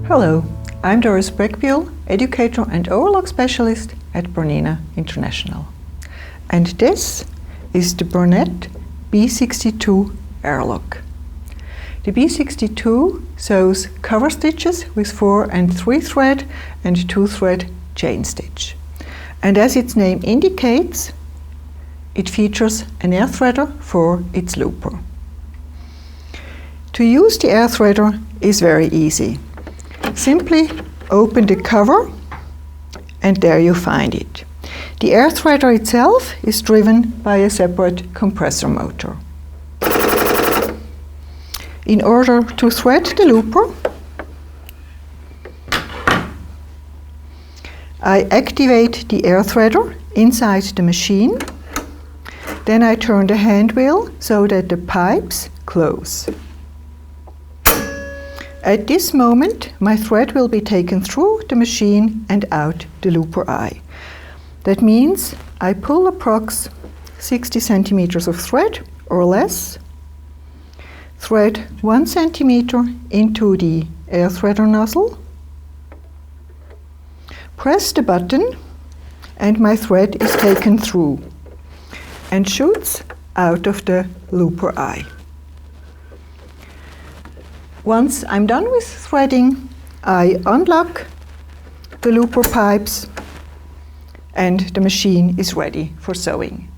Hello, I'm Doris Breckbiel, educator and overlock specialist at Bernina International. And this is the Bernett B62 airlock. The B62 sews cover stitches with 4 and 3 thread and 2 thread chain stitch. And as its name indicates, it features an air threader for its looper. To use the air threader is very easy. Simply open the cover and there you find it. The air threader itself is driven by a separate compressor motor. In order to thread the looper, I activate the air threader inside the machine. Then I turn the hand wheel so that the pipes close. At this moment, my thread will be taken through the machine and out the looper eye. That means I pull approx 60 centimeters of thread or less, thread 1 centimeter into the air threader nozzle, press the button, and my thread is taken through and shoots out of the looper eye. Once I'm done with threading, I unlock the looper pipes and the machine is ready for sewing.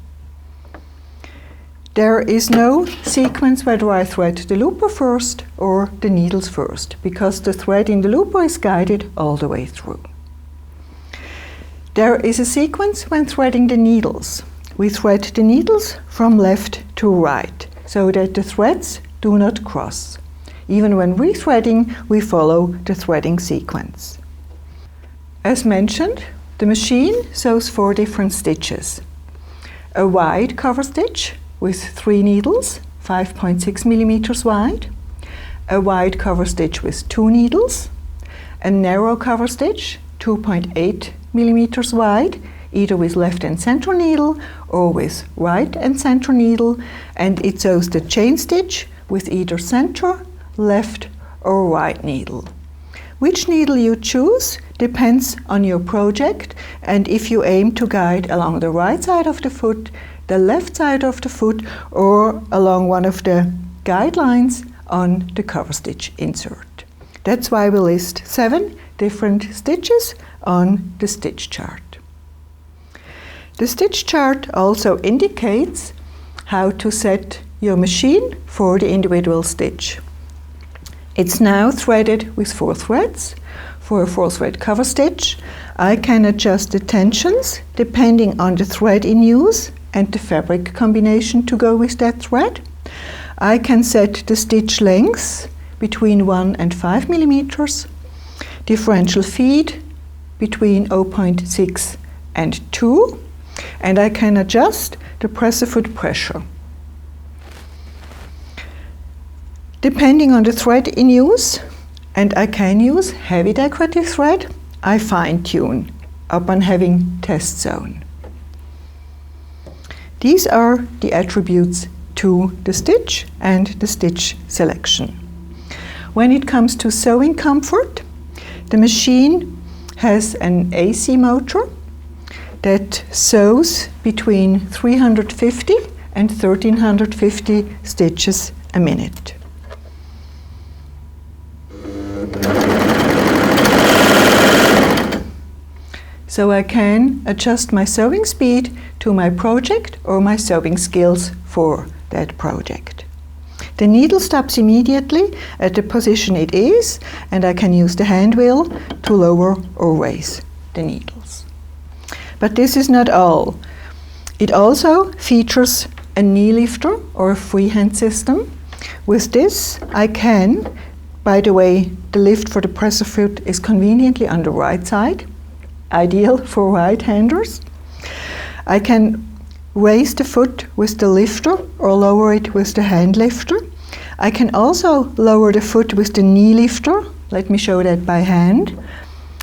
There is no sequence whether I thread the looper first or the needles first, because the thread in the looper is guided all the way through. There is a sequence when threading the needles. We thread the needles from left to right so that the threads do not cross. Even when rethreading, we follow the threading sequence. As mentioned, the machine sews 4 different stitches. A wide cover stitch with 3 needles, 5.6 millimeters wide. A wide cover stitch with 2 needles. A narrow cover stitch, 2.8 millimeters wide, either with left and center needle or with right and center needle. And it sews the chain stitch with either center, left or right needle. Which needle you choose depends on your project, and if you aim to guide along the right side of the foot, the left side of the foot, or along one of the guidelines on the cover stitch insert. That's why we list 7 different stitches on the stitch chart. The stitch chart also indicates how to set your machine for the individual stitch. It's now threaded with 4 threads. For a 4-thread cover stitch, I can adjust the tensions depending on the thread in use and the fabric combination to go with that thread. I can set the stitch lengths between 1 and 5 millimeters, differential feed between 0.6 and 2, and I can adjust the presser foot pressure. Depending on the thread in use, and I can use heavy decorative thread, I fine-tune upon having test sewn. These are the attributes to the stitch and the stitch selection. When it comes to sewing comfort, the machine has an AC motor that sews between 350 and 1350 stitches a minute. So I can adjust my sewing speed to my project or my sewing skills for that project. The needle stops immediately at the position it is, and I can use the hand wheel to lower or raise the needles. But this is not all. It also features a knee lifter or a freehand system. With this I can, by the way, the lift for the presser foot is conveniently on the right side, ideal for right-handers. I can raise the foot with the lifter or lower it with the hand lifter. I can also lower the foot with the knee lifter. Let me show that by hand.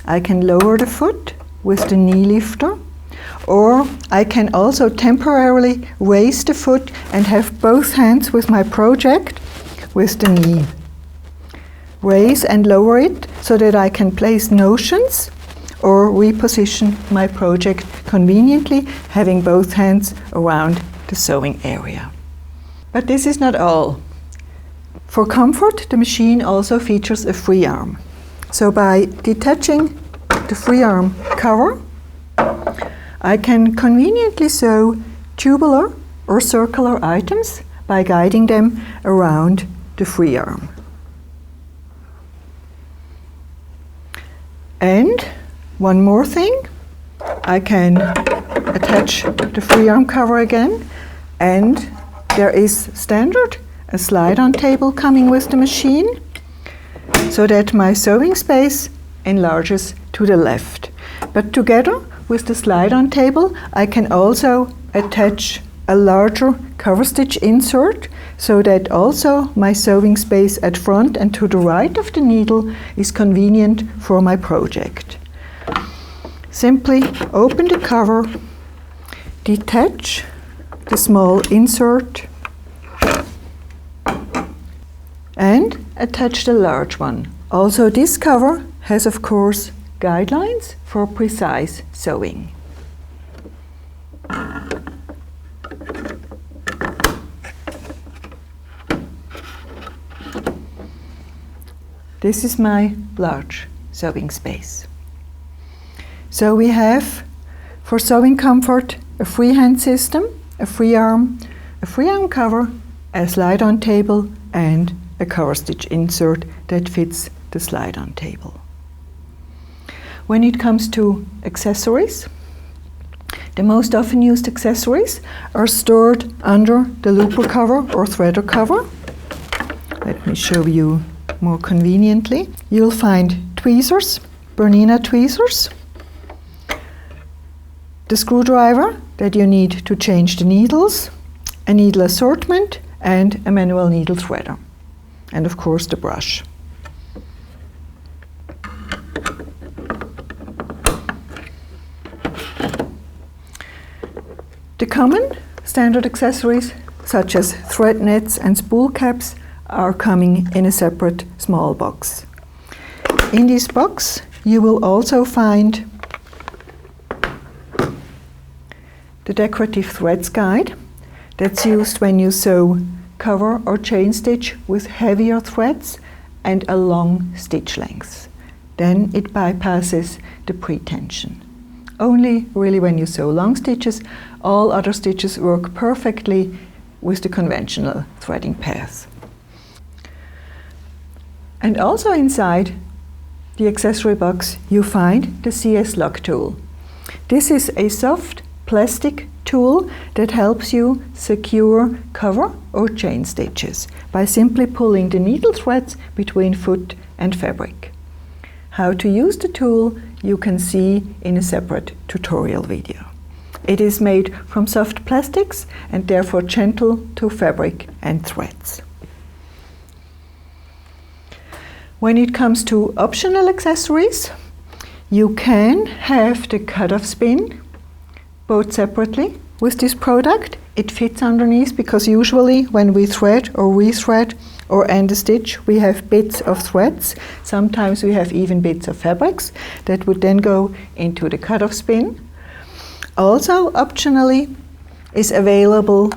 I can lower the foot with the knee lifter, or I can also temporarily raise the foot and have both hands with my project with the knee. Raise and lower it so that I can place notions or reposition my project conveniently, having both hands around the sewing area. But this is not all. For comfort, the machine also features a free arm. So by detaching the free arm cover, I can conveniently sew tubular or circular items by guiding them around the free arm. And one more thing, I can attach the free arm cover again, and there is standard a slide-on table coming with the machine, so that my sewing space enlarges to the left. But together with the slide-on table, I can also attach a larger cover stitch insert, so that also my sewing space at front and to the right of the needle is convenient for my project. Simply open the cover, detach the small insert, and attach the large one. Also, this cover has, of course, guidelines for precise sewing. This is my large sewing space. So we have, for sewing comfort, a freehand system, a free arm cover, a slide-on table, and a cover stitch insert that fits the slide-on table. When it comes to accessories, the most often used accessories are stored under the looper cover or threader cover. Let me show you more conveniently. You'll find tweezers, Bernina tweezers, the screwdriver that you need to change the needles, a needle assortment, and a manual needle threader. And of course the brush. The common standard accessories, such as thread nets and spool caps, are coming in a separate small box. In this box you will also find the decorative threads guide that's used when you sew cover or chain stitch with heavier threads and a long stitch length. Then it bypasses the pretension. Only really when you sew long stitches, all other stitches work perfectly with the conventional threading path. And also inside the accessory box you find the CS Lock tool. This is a soft plastic tool that helps you secure cover or chain stitches by simply pulling the needle threads between foot and fabric. How to use the tool you can see in a separate tutorial video. It is made from soft plastics and therefore gentle to fabric and threads. When it comes to optional accessories, you can have the cutoff spin bought separately. With this product, it fits underneath because usually when we thread or rethread or end a stitch, we have bits of threads. Sometimes we have even bits of fabrics that would then go into the cutoff spin. Also, optionally, is available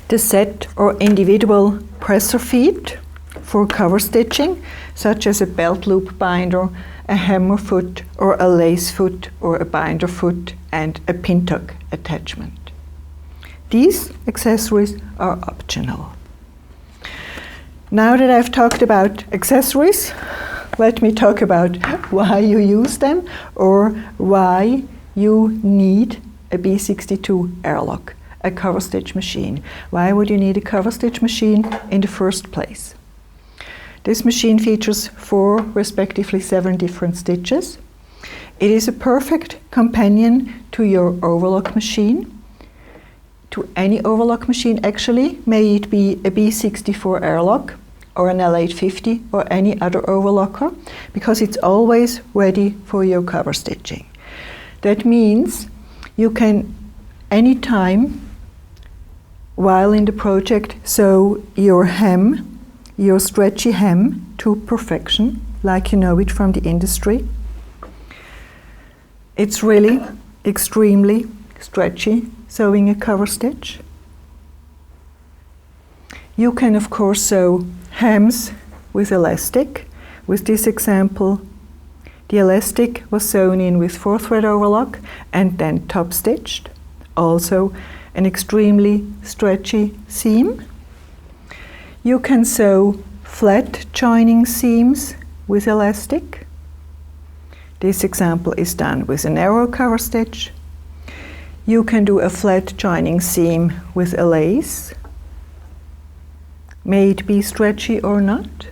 the set or individual presser feet for cover stitching, such as a belt loop binder, a hammer foot, or a lace foot, or a binder foot, and a pin tuck attachment. These accessories are optional. Now that I've talked about accessories, let me talk about why you use them or why you need a B62 airlock, a cover stitch machine. Why would you need a cover stitch machine in the first place? This machine features 4, respectively 7 different stitches. It is a perfect companion to your overlock machine, to any overlock machine actually, may it be a B64 airlock or an L850 or any other overlocker, because it's always ready for your cover stitching. That means You can anytime while in the project sew your hem, your stretchy hem, to perfection, like you know it from the industry. It's really extremely stretchy, sewing a cover stitch. You can of course sew hems with elastic. With this example, the elastic was sewn in with 4-thread overlock and then top stitched. Also an extremely stretchy seam. You can sew flat joining seams with elastic. This example is done with a narrow cover stitch. You can do a flat joining seam with a lace. May it be stretchy or not.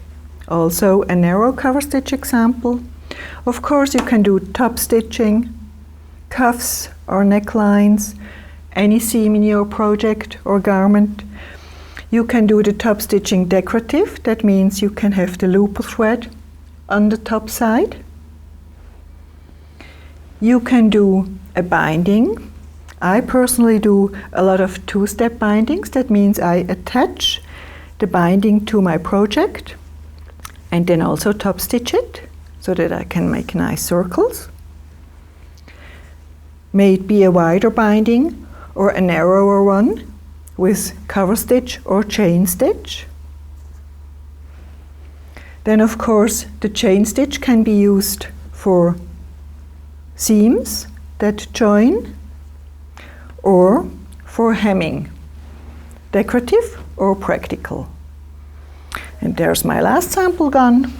Also a narrow cover stitch example. Of course you can do top stitching, cuffs or necklines, any seam in your project or garment. You can do the top stitching decorative, that means you can have the looper thread on the top side. You can do a binding. I personally do a lot of two-step bindings, that means I attach the binding to my project and then also top stitch it so that I can make nice circles. May it be a wider binding or a narrower one with cover stitch or chain stitch. Then of course the chain stitch can be used for seams that join or for hemming, decorative or practical. And there's my last sample gone.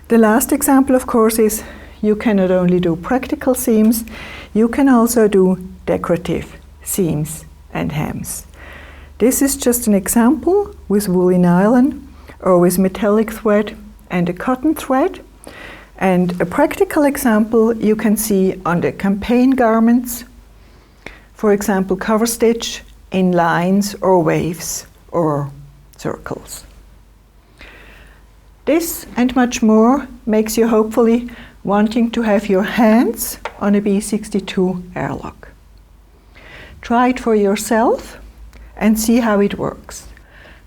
The last example of course is you can not only do practical seams, you can also do decorative seams and hems. This is just an example with woolly nylon or with metallic thread and a cotton thread. And a practical example you can see on the campaign garments. For example, cover stitch in lines or waves or circles. This and much more makes you hopefully wanting to have your hands on a B62 airlock. Try it for yourself and see how it works.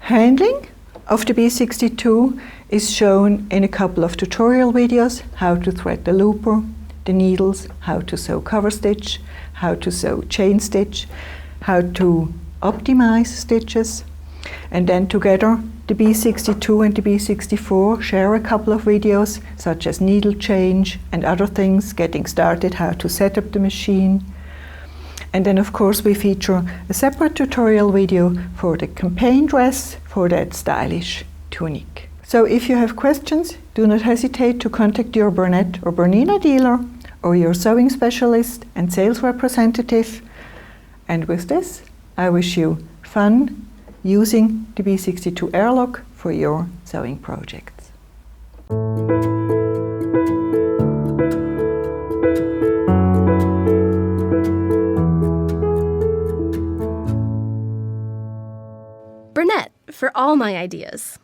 Handling of the B62 is shown in a couple of tutorial videos, how to thread the looper, the needles, how to sew cover stitch, how to sew chain stitch, how to optimize stitches. And then together the B62 and the B64 share a couple of videos such as needle change and other things, getting started, how to set up the machine. And then of course we feature a separate tutorial video for the campaign dress, for that stylish tunic. So if you have questions, do not hesitate to contact your Bernat or Bernina dealer or your sewing specialist and sales representative. And with this, I wish you fun using the B62 airlock for your sewing projects. Bernat for all my ideas.